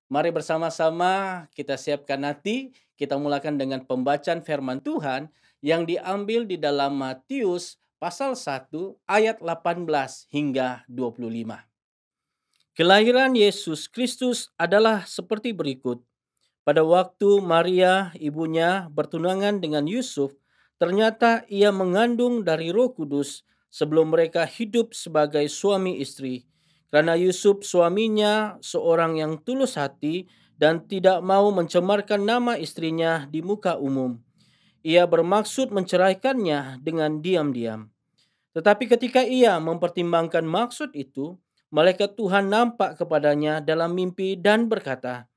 Mari bersama-sama kita siapkan hati, kita mulakan dengan pembacaan firman Tuhan yang diambil di dalam Matius pasal 1 ayat 18 hingga 25. Kelahiran Yesus Kristus adalah seperti berikut. Pada waktu Maria, ibunya, bertunangan dengan Yusuf, ternyata ia mengandung dari Roh Kudus sebelum mereka hidup sebagai suami istri. Karena Yusuf suaminya seorang yang tulus hati dan tidak mau mencemarkan nama istrinya di muka umum. Ia bermaksud menceraikannya dengan diam-diam. Tetapi ketika ia mempertimbangkan maksud itu, malaikat Tuhan nampak kepadanya dalam mimpi dan berkata,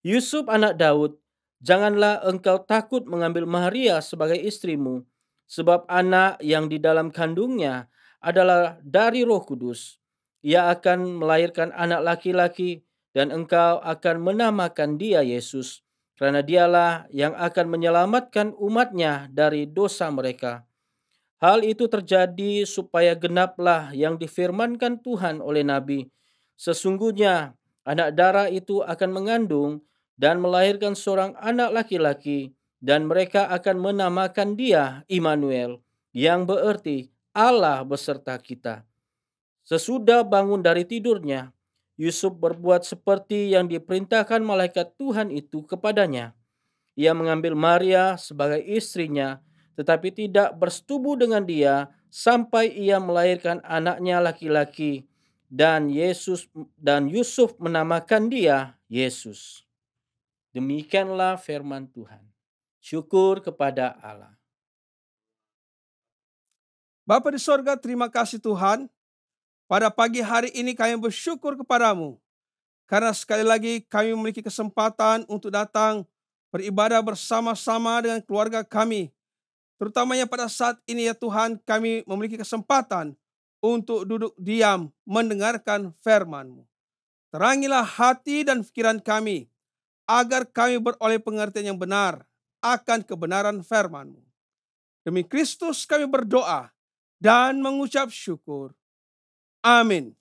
Yusuf anak Daud, janganlah engkau takut mengambil Maria sebagai istrimu, sebab anak yang di dalam kandungnya adalah dari Roh Kudus. Ia akan melahirkan anak laki-laki dan engkau akan menamakan dia Yesus, karena dialah yang akan menyelamatkan umatnya dari dosa mereka. Hal itu terjadi supaya genaplah yang difirmankan Tuhan oleh Nabi. Sesungguhnya anak darah itu akan mengandung dan melahirkan seorang anak laki-laki, dan mereka akan menamakan dia Immanuel, yang berarti Allah beserta kita. Sesudah bangun dari tidurnya, Yusuf berbuat seperti yang diperintahkan malaikat Tuhan itu kepadanya. Ia mengambil Maria sebagai istrinya, tetapi tidak bersetubuh dengan dia sampai ia melahirkan anaknya laki-laki, dan Yusuf menamakan dia Yesus. Demikianlah firman Tuhan. Syukur kepada Allah. Bapa di sorga, terima kasih Tuhan. Pada pagi hari ini kami bersyukur kepadamu. Karena sekali lagi kami memiliki kesempatan untuk datang beribadah bersama-sama dengan keluarga kami. Terutamanya pada saat ini ya Tuhan, kami memiliki kesempatan untuk duduk diam mendengarkan firman-Mu. Terangilah hati dan pikiran kami, agar kami beroleh pengertian yang benar akan kebenaran firman-Mu. Demi Kristus kami berdoa dan mengucap syukur. Amin.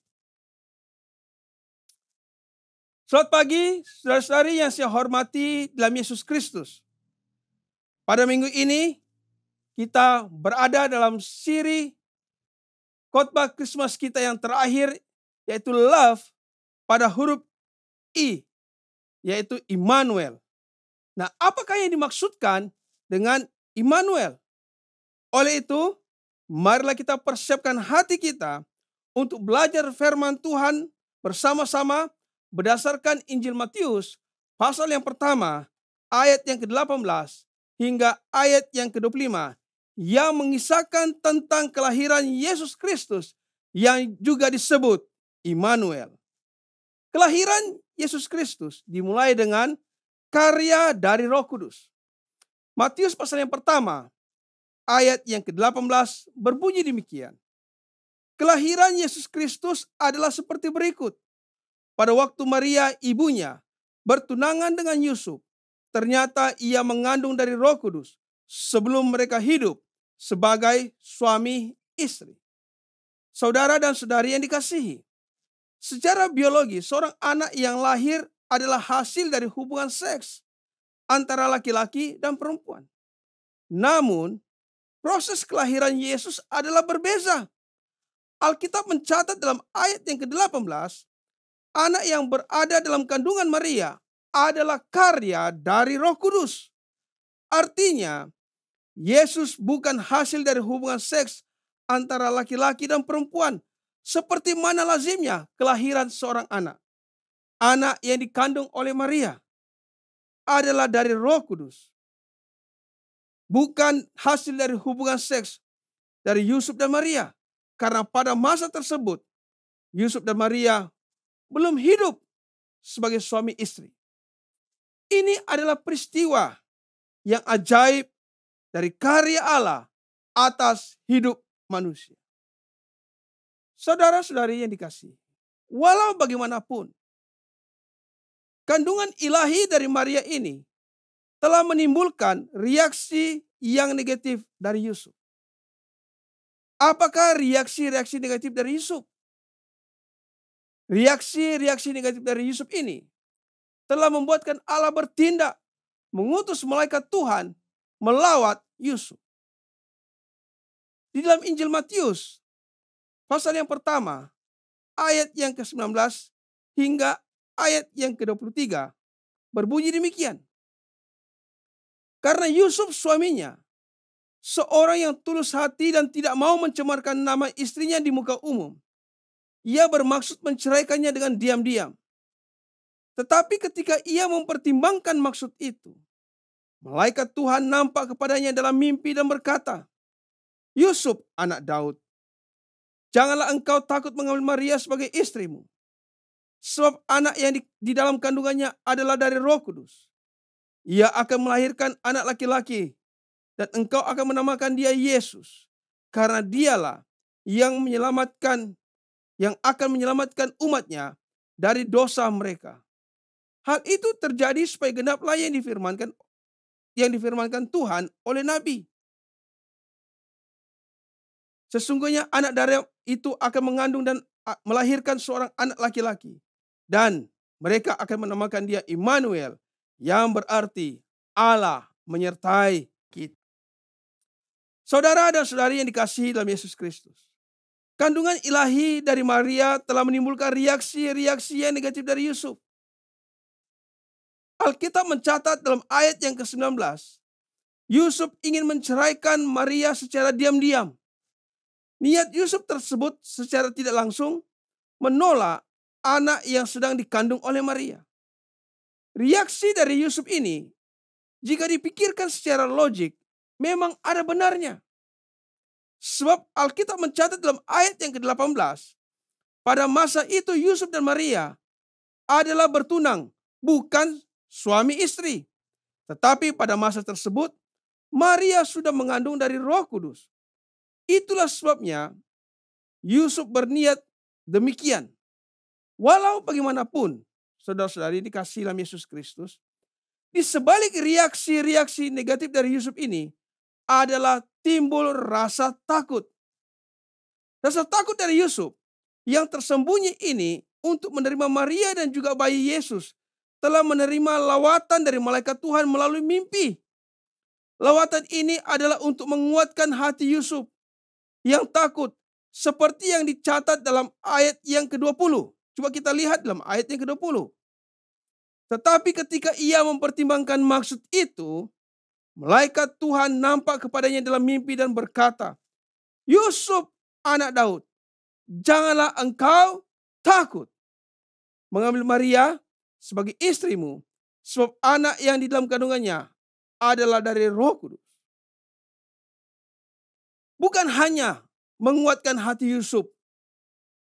Selamat pagi, saudara-saudari yang saya hormati dalam Yesus Kristus. Pada minggu ini, kita berada dalam siri khotbah Christmas kita yang terakhir, yaitu Love pada huruf I, yaitu Immanuel. Nah, apakah yang dimaksudkan dengan Immanuel? Oleh itu, marilah kita persiapkan hati kita untuk belajar firman Tuhan bersama-sama berdasarkan Injil Matius pasal yang pertama ayat yang ke-18 hingga ayat yang ke-25 yang mengisahkan tentang kelahiran Yesus Kristus yang juga disebut Immanuel. Kelahiran Yesus Kristus dimulai dengan karya dari Roh Kudus. Matius pasal yang pertama ayat yang ke-18 berbunyi demikian. Kelahiran Yesus Kristus adalah seperti berikut. Pada waktu Maria ibunya bertunangan dengan Yusuf, ternyata ia mengandung dari Roh Kudus sebelum mereka hidup sebagai suami istri. Saudara dan saudari yang dikasihi, secara biologi seorang anak yang lahir adalah hasil dari hubungan seks antara laki-laki dan perempuan. Namun, proses kelahiran Yesus adalah berbeza. Alkitab mencatat dalam ayat yang ke-18, anak yang berada dalam kandungan Maria adalah karya dari Roh Kudus. Artinya, Yesus bukan hasil dari hubungan seks antara laki-laki dan perempuan, seperti mana lazimnya kelahiran seorang anak. Anak yang dikandung oleh Maria adalah dari Roh Kudus, bukan hasil dari hubungan seks dari Yusuf dan Maria. Karena pada masa tersebut, Yusuf dan Maria belum hidup sebagai suami istri. Ini adalah peristiwa yang ajaib dari karya Allah atas hidup manusia. Saudara-saudari yang dikasihi, walau bagaimanapun, kandungan ilahi dari Maria ini telah menimbulkan reaksi yang negatif dari Yusuf. Apakah reaksi-reaksi negatif dari Yusuf? Reaksi-reaksi negatif dari Yusuf ini telah membuatkan Allah bertindak, mengutus malaikat Tuhan melawat Yusuf. Di dalam Injil Matius, pasal yang pertama, ayat yang ke-19 hingga ayat yang ke-23, berbunyi demikian. Karena Yusuf suaminya, seorang yang tulus hati dan tidak mau mencemarkan nama istrinya di muka umum, ia bermaksud menceraikannya dengan diam-diam. Tetapi ketika ia mempertimbangkan maksud itu, malaikat Tuhan nampak kepadanya dalam mimpi dan berkata, Yusuf, anak Daud, janganlah engkau takut mengambil Maria sebagai istrimu, sebab anak yang di dalam kandungannya adalah dari Roh Kudus. Ia akan melahirkan anak laki-laki, dan engkau akan menamakan dia Yesus, karena dialah yang akan menyelamatkan umatnya dari dosa mereka. Hal itu terjadi supaya genaplah yang difirmankan Tuhan oleh Nabi. Sesungguhnya anak dari itu akan mengandung dan melahirkan seorang anak laki-laki, dan mereka akan menamakan dia Immanuel, yang berarti Allah menyertai kita. Saudara dan saudari yang dikasihi dalam Yesus Kristus, kandungan ilahi dari Maria telah menimbulkan reaksi-reaksi yang negatif dari Yusuf. Alkitab mencatat dalam ayat yang ke-19, Yusuf ingin menceraikan Maria secara diam-diam. Niat Yusuf tersebut secara tidak langsung menolak anak yang sedang dikandung oleh Maria. Reaksi dari Yusuf ini, jika dipikirkan secara logik, memang ada benarnya. Sebab Alkitab mencatat dalam ayat yang ke-18, pada masa itu Yusuf dan Maria adalah bertunang, bukan suami istri. Tetapi pada masa tersebut, Maria sudah mengandung dari Roh Kudus. Itulah sebabnya Yusuf berniat demikian. Walau bagaimanapun, saudara-saudari dikasihi dalam Yesus Kristus, di sebalik reaksi-reaksi negatif dari Yusuf ini adalah timbul rasa takut. Rasa takut dari Yusuf yang tersembunyi ini untuk menerima Maria dan juga bayi Yesus telah menerima lawatan dari malaikat Tuhan melalui mimpi. Lawatan ini adalah untuk menguatkan hati Yusuf yang takut, seperti yang dicatat dalam ayat yang ke-20. Coba kita lihat dalam ayat yang ke-20. Tetapi ketika ia mempertimbangkan maksud itu, malaikat Tuhan nampak kepadanya dalam mimpi dan berkata, Yusuf, anak Daud, janganlah engkau takut mengambil Maria sebagai istrimu, sebab anak yang di dalam kandungannya adalah dari Roh Kudus. Bukan hanya menguatkan hati Yusuf,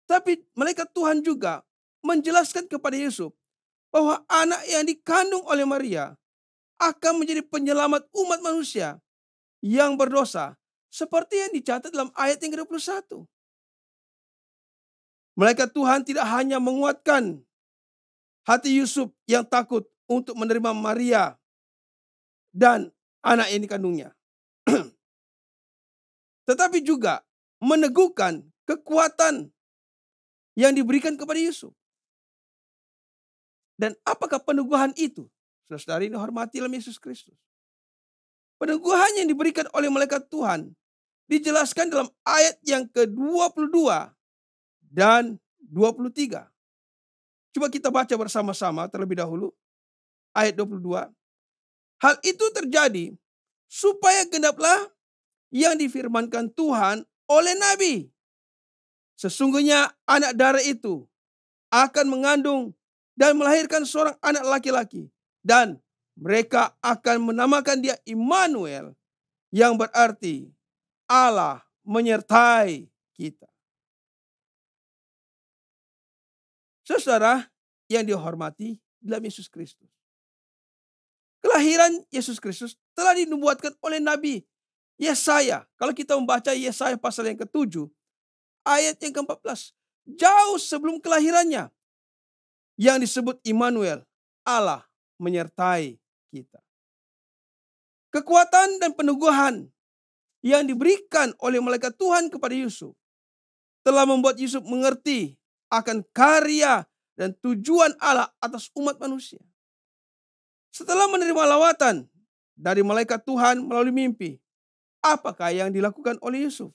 tapi malaikat Tuhan juga menjelaskan kepada Yusuf bahwa anak yang dikandung oleh Maria akan menjadi penyelamat umat manusia yang berdosa, seperti yang dicatat dalam ayat yang ke-21. Malaikat Tuhan tidak hanya menguatkan hati Yusuf yang takut untuk menerima Maria dan anak yang dikandungnya, tetapi juga meneguhkan kekuatan yang diberikan kepada Yusuf. Dan apakah peneguhan itu? Saudara-saudari ini hormati dalam Yesus Kristus. Peneguhan yang diberikan oleh malaikat Tuhan dijelaskan dalam ayat yang ke-22 dan 23. Coba kita baca bersama-sama terlebih dahulu. Ayat 22. Hal itu terjadi supaya genaplah yang difirmankan Tuhan oleh Nabi. Sesungguhnya anak darah itu akan mengandung dan melahirkan seorang anak laki-laki, dan mereka akan menamakan dia Immanuel, yang berarti Allah menyertai kita. Saudara yang dihormati dalam Yesus Kristus, kelahiran Yesus Kristus telah dinubuatkan oleh Nabi Yesaya. Kalau kita membaca Yesaya pasal yang ke-7, ayat yang ke-14, jauh sebelum kelahirannya, yang disebut Immanuel, Allah menyertai kita. Kekuatan dan peneguhan yang diberikan oleh malaikat Tuhan kepada Yusuf telah membuat Yusuf mengerti akan karya dan tujuan Allah atas umat manusia. Setelah menerima lawatan dari malaikat Tuhan melalui mimpi, apakah yang dilakukan oleh Yusuf?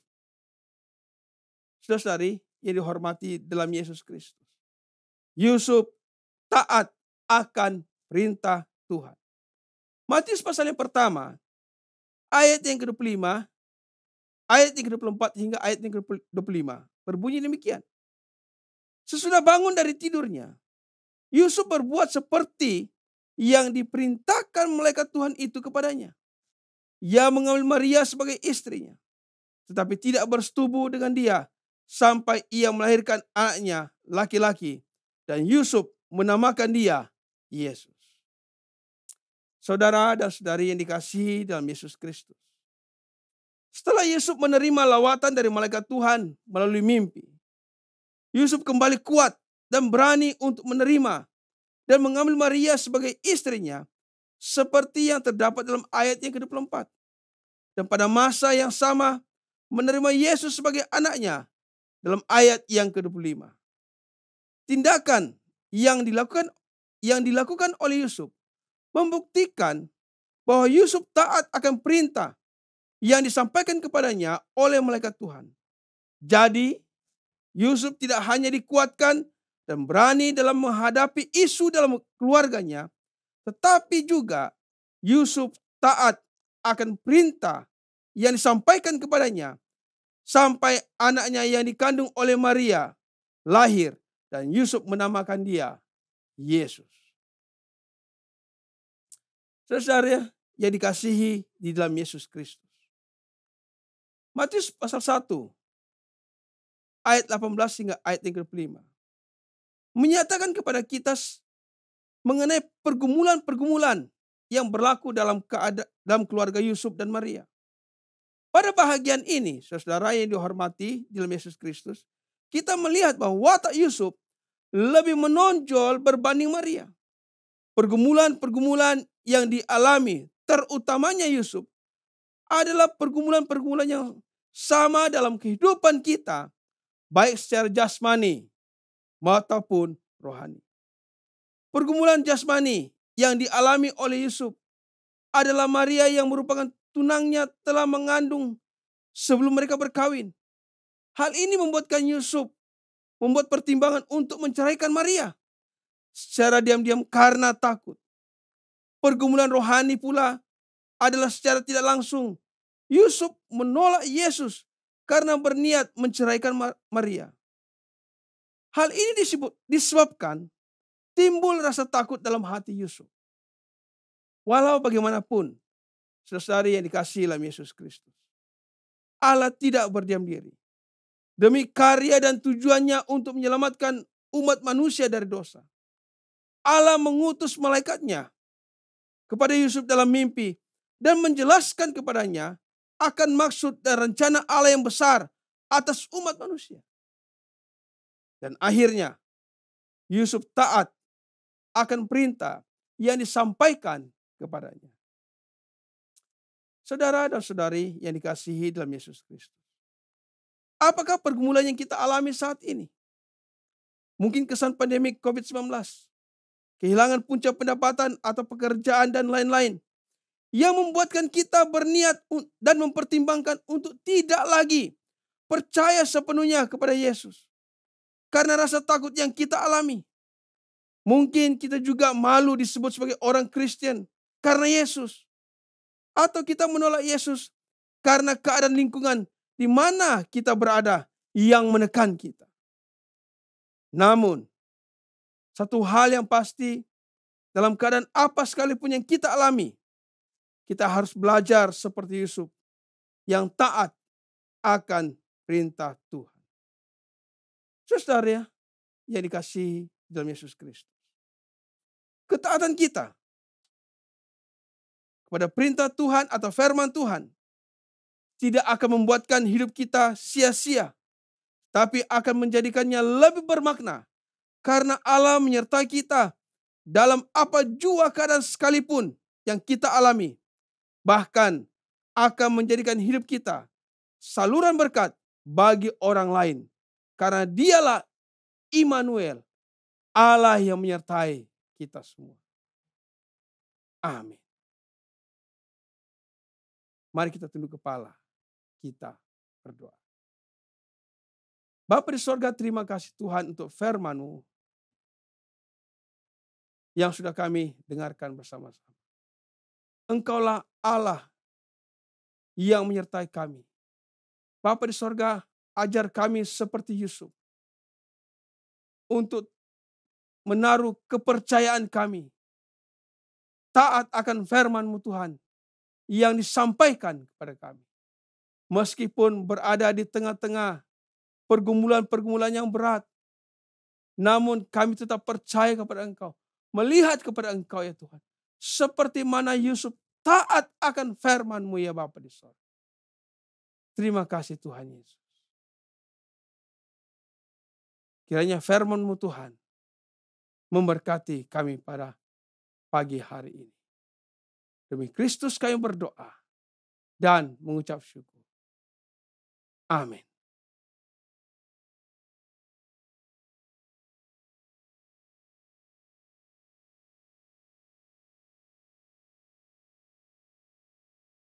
Saudara-saudari yang dihormati dalam Yesus Kristus. Yusuf taat akan perintah Tuhan. Matius pasal yang pertama, ayat yang ke-25, ayat yang ke-24 hingga ayat yang ke-25 berbunyi demikian. Sesudah bangun dari tidurnya, Yusuf berbuat seperti yang diperintahkan malaikat Tuhan itu kepadanya. Ia mengambil Maria sebagai istrinya, tetapi tidak bersetubuh dengan dia sampai ia melahirkan anaknya laki-laki, dan Yusuf menamakan dia Yesus. Saudara dan saudari yang dikasihi dalam Yesus Kristus. Setelah Yusuf menerima lawatan dari malaikat Tuhan melalui mimpi, Yusuf kembali kuat dan berani untuk menerima dan mengambil Maria sebagai istrinya, seperti yang terdapat dalam ayat yang ke-24. Dan pada masa yang sama menerima Yesus sebagai anaknya dalam ayat yang ke-25. Tindakan yang dilakukan oleh Yusuf membuktikan bahwa Yusuf taat akan perintah yang disampaikan kepadanya oleh malaikat Tuhan. Jadi, Yusuf tidak hanya dikuatkan dan berani dalam menghadapi isu dalam keluarganya, tetapi juga Yusuf taat akan perintah yang disampaikan kepadanya sampai anaknya yang dikandung oleh Maria lahir, dan Yusuf menamakan dia Yesus. Saudara yang dikasihi di dalam Yesus Kristus. Matius pasal 1 ayat 18 hingga ayat yang ke-5 menyatakan kepada kita mengenai pergumulan-pergumulan yang berlaku dalam keluarga Yusuf dan Maria. Pada bahagian ini, saudara yang dihormati di dalam Yesus Kristus, kita melihat bahwa watak Yusuf lebih menonjol berbanding Maria. Pergumulan-pergumulan yang dialami, terutamanya Yusuf, adalah pergumulan-pergumulan yang sama dalam kehidupan kita, baik secara jasmani maupun rohani. Pergumulan jasmani yang dialami oleh Yusuf adalah Maria yang merupakan tunangnya telah mengandung sebelum mereka berkawin. Hal ini membuatkan Yusuf membuat pertimbangan untuk menceraikan Maria secara diam-diam karena takut. Pergumulan rohani pula adalah secara tidak langsung Yusuf menolak Yesus karena berniat menceraikan Maria. Hal ini disebabkan timbul rasa takut dalam hati Yusuf. Walau bagaimanapun, saudari yang dikasihi dalam Yesus Kristus, Allah tidak berdiam diri. Demi karya dan tujuannya untuk menyelamatkan umat manusia dari dosa, Allah mengutus malaikatnya kepada Yusuf dalam mimpi dan menjelaskan kepadanya akan maksud dan rencana Allah yang besar atas umat manusia. Dan akhirnya Yusuf taat akan perintah yang disampaikan kepadanya. Saudara dan saudari yang dikasihi dalam Yesus Kristus. Apakah pergumulan yang kita alami saat ini? Mungkin kesan pandemi COVID-19, kehilangan punca pendapatan atau pekerjaan dan lain-lain, yang membuatkan kita berniat dan mempertimbangkan untuk tidak lagi percaya sepenuhnya kepada Yesus karena rasa takut yang kita alami. Mungkin kita juga malu disebut sebagai orang Kristen karena Yesus, atau kita menolak Yesus karena keadaan lingkungan di mana kita berada yang menekan kita. Namun, satu hal yang pasti, dalam keadaan apa sekalipun yang kita alami, kita harus belajar seperti Yusuf yang taat akan perintah Tuhan. Saudara yang dikasihi dalam Yesus Kristus. Ketaatan kita kepada perintah Tuhan atau firman Tuhan tidak akan membuatkan hidup kita sia-sia, tapi akan menjadikannya lebih bermakna karena Allah menyertai kita dalam apa jua keadaan sekalipun yang kita alami. Bahkan akan menjadikan hidup kita saluran berkat bagi orang lain. Karena dialah Immanuel, Allah yang menyertai kita semua. Amin. Mari kita tunduk kepala, kita berdoa. Bapa di sorga, terima kasih Tuhan untuk firman-Mu yang sudah kami dengarkan bersama-sama. Engkaulah Allah yang menyertai kami. Bapa di sorga, ajar kami seperti Yusuf untuk menaruh kepercayaan kami taat akan firman-Mu Tuhan yang disampaikan kepada kami. Meskipun berada di tengah-tengah pergumulan-pergumulan yang berat, namun kami tetap percaya kepada Engkau, melihat kepada Engkau ya Tuhan. Seperti mana Yusuf taat akan firman-Mu ya Bapa di sorga. Terima kasih Tuhan Yesus. Kiranya firman-Mu Tuhan memberkati kami pada pagi hari ini. Demi Kristus kami berdoa dan mengucap syukur. Amin.